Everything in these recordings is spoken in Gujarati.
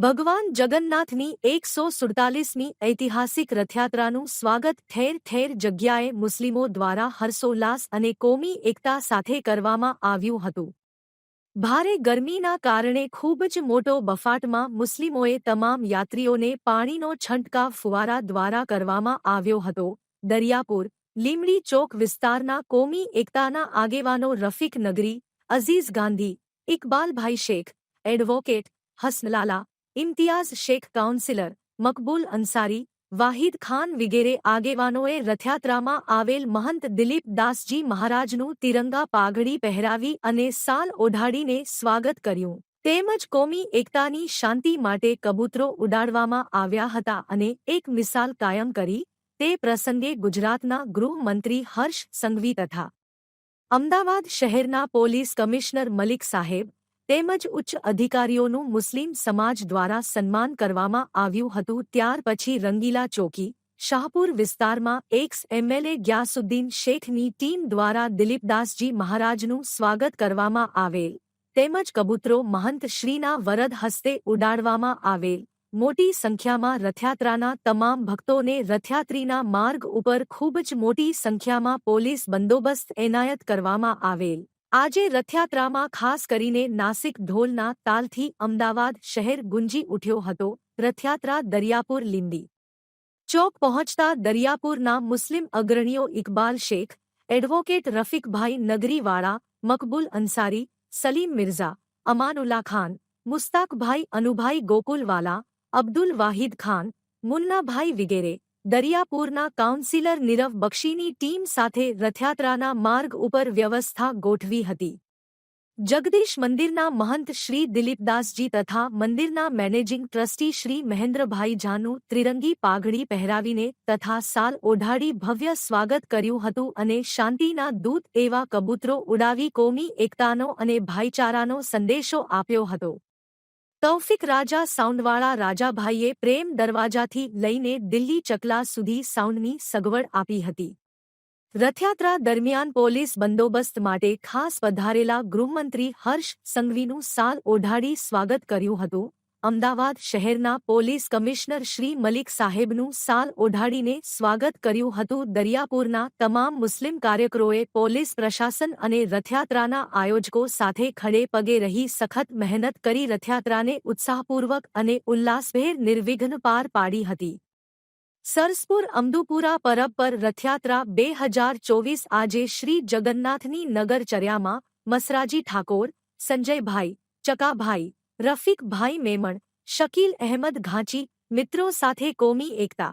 ભગવાન જગન્નાથની 147મી ઐતિહાસિક રથયાત્રાનું સ્વાગત ઠેર ઠેર જગ્યાએ મુસ્લિમો દ્વારા હર્ષોલ્લાસ અને કોમી એકતા સાથે કરવામાં આવ્યું હતું. ભારે ગરમીના કારણે ખૂબ જ મોટો બફાટમાં મુસ્લિમોએ તમામ યાત્રીઓને પાણીનો છંટકાવ ફુવારા દ્વારા કરવામાં આવ્યો હતો. દરિયાપુર, લીમડી ચોક વિસ્તારના કોમી એકતાના આગેવાનો રફીક નગરી, અઝીઝ ગાંધી, ઇકબાલભાઈ શેખ, એડવોકેટ હસનલાલા, ઇમ્તિયાઝ શેખ, કાઉન્સિલર મકબૂલ અંસારી, વાહિદ ખાન વગેરે આગેવાનોએ રથયાત્રામાં આવેલ મહંત દિલીપ દાસજી મહારાજનું તિરંગા પાઘડી પહેરાવી અને સાલ ઓઢાડીને સ્વાગત કર્યું. તેમજ કોમી એકતાની શાંતિ માટે કબૂતરો ઉડાડવામાં આવ્યા હતા અને એક મિસાલ કાયમ કરી. તે પ્રસંગે ગુજરાતના ગૃહમંત્રી હર્ષ સંઘવી તથા અમદાવાદ શહેરના પોલીસ કમિશનર મલિક સાહેબ તેમજ ઉચ્ચ અધિકારીઓનું મુસ્લિમ સમાજ દ્વારા સન્માન કરવામાં આવ્યું હતું. ત્યાર પછી રંગીલા ચોકી, શાહપુર વિસ્તારમાં એક્સ એમએલએ ગ્યાસુદ્દીન શેખની ટીમ દ્વારા દિલીપદાસજી મહારાજનું સ્વાગત કરવામાં આવેલ તેમજ કબૂતરો મહંત શ્રીના વરદ હસ્તે ઉડાડવામાં આવેલ. મોટી સંખ્યામાં રથયાત્રાના તમામ ભક્તોને રથયાત્રીના માર્ગ ઉપર ખૂબ જ મોટી સંખ્યામાં પોલીસ બંદોબસ્ત એનાયત કરવામાં આવેલ. આજે રથયાત્રામાં ખાસ કરીને નાસિક ઢોલના તાલથી અમદાવાદ શહેર ગુંજી ઉઠ્યો હતો. રથયાત્રા દરિયાપુર લીમડી ચોક પહોંચતા દરિયાપુરના મુસ્લિમ અગ્રણીઓ ઇકબાલ શેખ, એડવોકેટ રફીકભાઈ નગરીવાળા, મકબૂલ અંસારી, સલીમ મિર્ઝા, અમાનુલ્લા ખાન, મુસ્તાકભાઈ અનુભાઈ ગોકુલવાલા, અબ્દુલ વાહિદ ખાન, મુન્નાભાઈ વગેરે દરિયાપુરના કાઉન્સિલર નીરવ બક્ષીની ટીમ સાથે રથયાત્રાના માર્ગ ઉપર વ્યવસ્થા ગોઠવી હતી. જગદીશ મંદિરના મહંત શ્રી દિલીપદાસજી તથા મંદિરના મેનેજિંગ ટ્રસ્ટી શ્રી મહેન્દ્રભાઈ જાનું ત્રિરંગી પાઘડી પહેરાવીને તથા સાલ ઓઢાડી ભવ્ય સ્વાગત કર્યું હતું અને શાંતિના દૂત એવા કબૂતરો ઉડાવી કોમી એકતાનો અને ભાઈચારાનો સંદેશો આપ્યો હતો. તૌફિક રાજા સાઉન્ડવાળા રાજાભાઈએ પ્રેમ દરવાજાથી લઈને દિલ્હી ચકલા સુધી સાઉન્ડની સગવડ આપી હતી. રથયાત્રા દરમિયાન પોલીસ બંદોબસ્ત માટે ખાસ પધારેલા ગૃહમંત્રી હર્ષ સંઘવીનું સાલ ઓઢાડી સ્વાગત કર્યું હતું. અમદાવાદ શહેરના પોલીસ કમિશનર શ્રી મલિક સાહેબનું સાલ ઓઢાડીને સ્વાગત કર્યું હતું. દરિયાપુરના તમામ મુસ્લિમ કાર્યકરોએ પોલીસ પ્રશાસન અને રથયાત્રાના આયોજકો સાથે ખડે પગે રહી સખત મહેનત કરી રથયાત્રાને ઉત્સાહપૂર્વક અને ઉલ્લાસભેર નિર્વિઘ્ન પાર પાડી હતી. સરસપુર અમદુપુરા પરબ પર રથયાત્રા 2024 આજે શ્રી જગન્નાથની નગરચર્યામાં મસરાજી ઠાકોર, સંજયભાઈ, ચકાભાઈ, રફીકભાઈ મેમણ, શકીલ અહેમદ ઘાંચી મિત્રો સાથે કોમી એકતા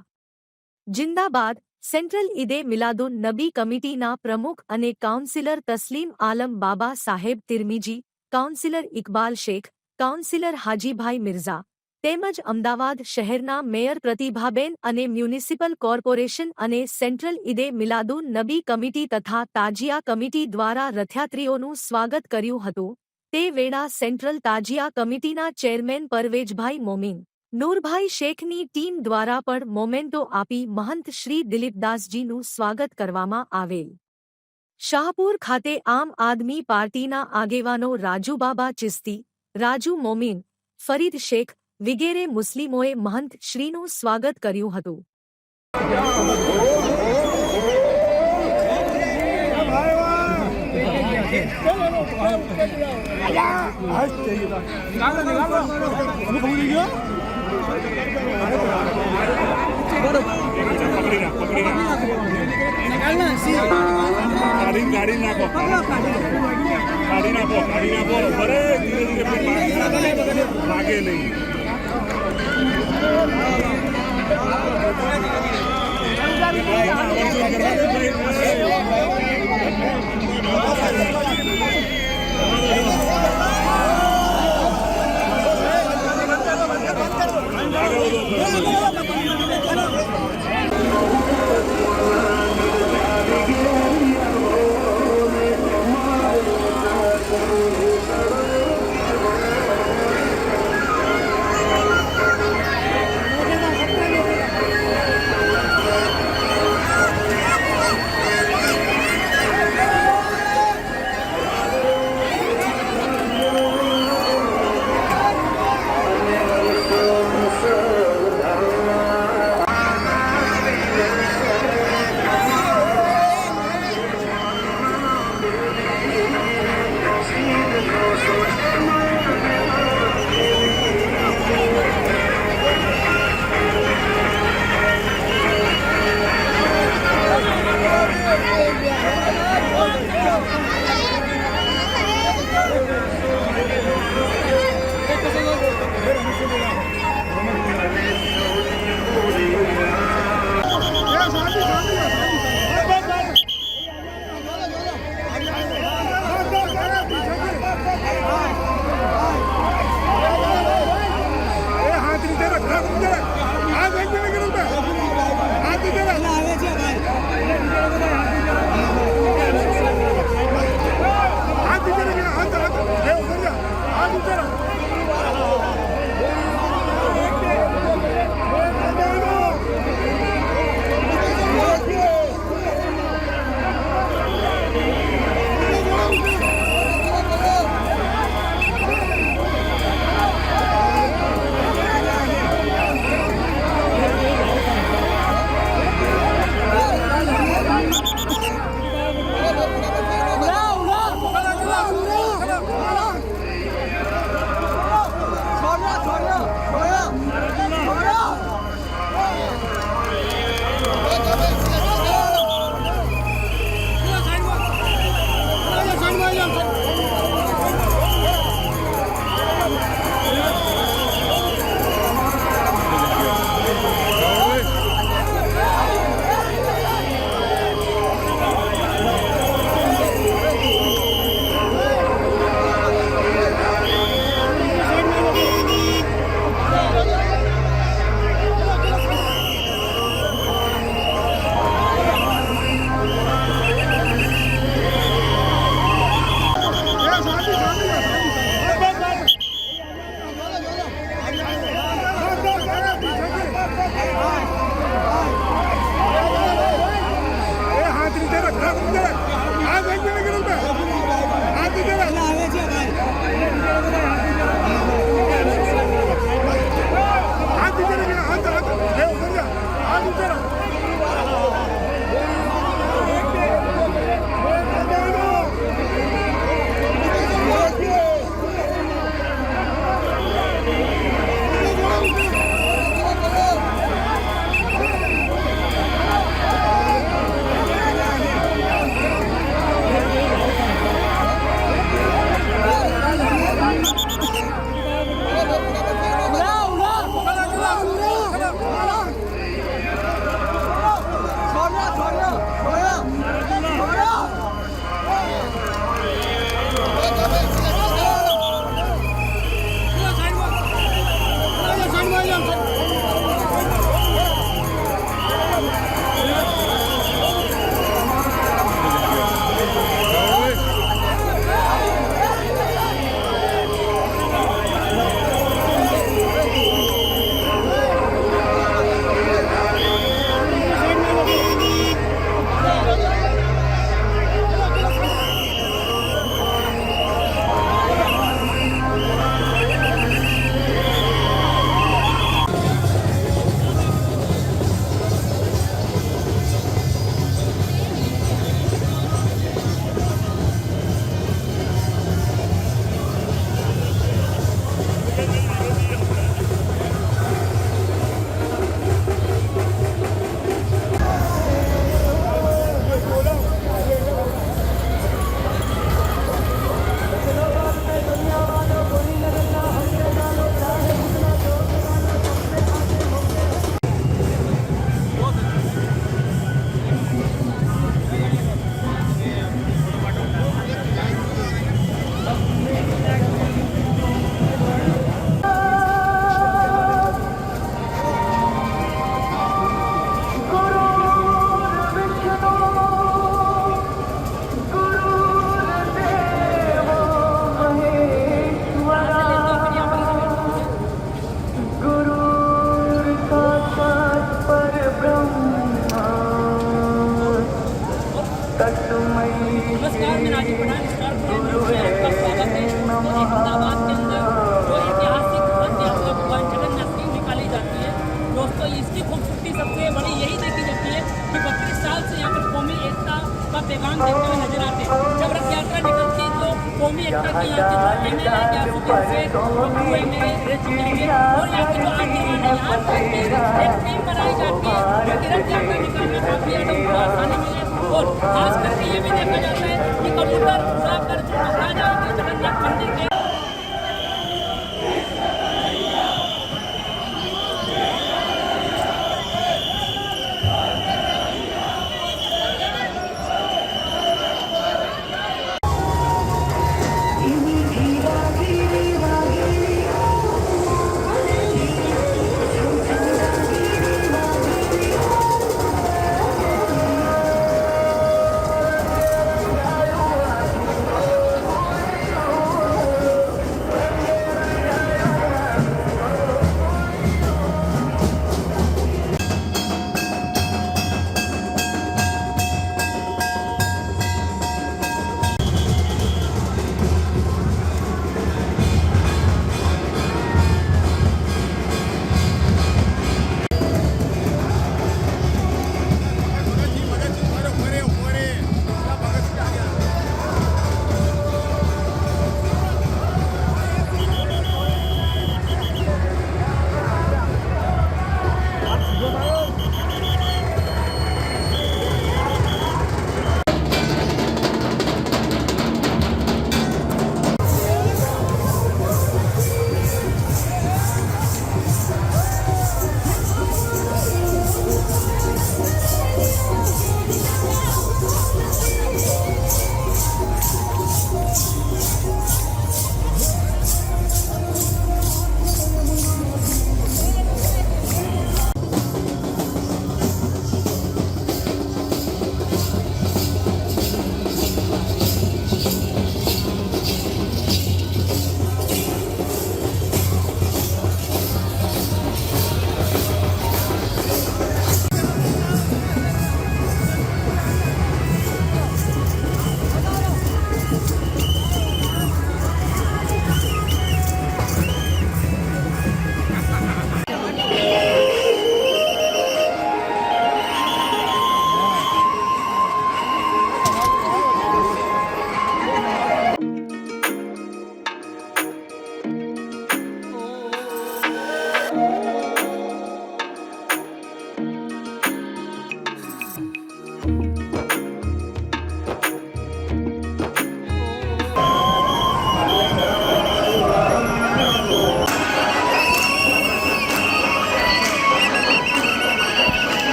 જિંદાબાદ. સેન્ટ્રલ ઈદે મિલાદુન નબી કમિટીના પ્રમુખ અને કાઉન્સિલર તસ્લીમ આલમ બાબા સાહેબ તિરમીજી, કાઉન્સિલર ઇકબાલ શેખ, કાઉન્સિલર હાજીભાઈ મિર્ઝા તેમજ અમદાવાદ શહેરના મેયર પ્રતિભાબેન અને મ્યુનિસિપલ કોર્પોરેશન અને સેન્ટ્રલ ઈદે મિલાદુન નબી કમિટી તથા તાજિયા કમિટી દ્વારા રથયાત્રીઓનું સ્વાગત કર્યું હતું. તે વેળા સેન્ટ્રલ તાજિયા કમિટીના ચેરમેન પરવેજભાઈ મોમીન, નૂરભાઈ શેખની ટીમ દ્વારા પણ મોમેન્ટો આપી મહંત શ્રી દિલીપદાસજીનું સ્વાગત કરવામાં આવેલ. શાહપુર ખાતે આમ આદમી પાર્ટીના આગેવાનો રાજુબાબા ચિસ્તી, રાજુ મોમીન, ફરીદ શેખ વગેરે મુસ્લિમોએ મહંત શ્રીનું સ્વાગત કર્યું હતું. ગાડી નાખો બરે ધીરે ધીરે લાગે નહીં. काम देखते हुए नजर आते हैं। जब रथ यात्रा निकलती तो कौमी एकता की यहाँ के जो एमएलए ग्यासुद्दीन शेख वो एमएलए रह चुके हैं और यहाँ की जो आगे एक टीम बनाई जाती है जो कि रथ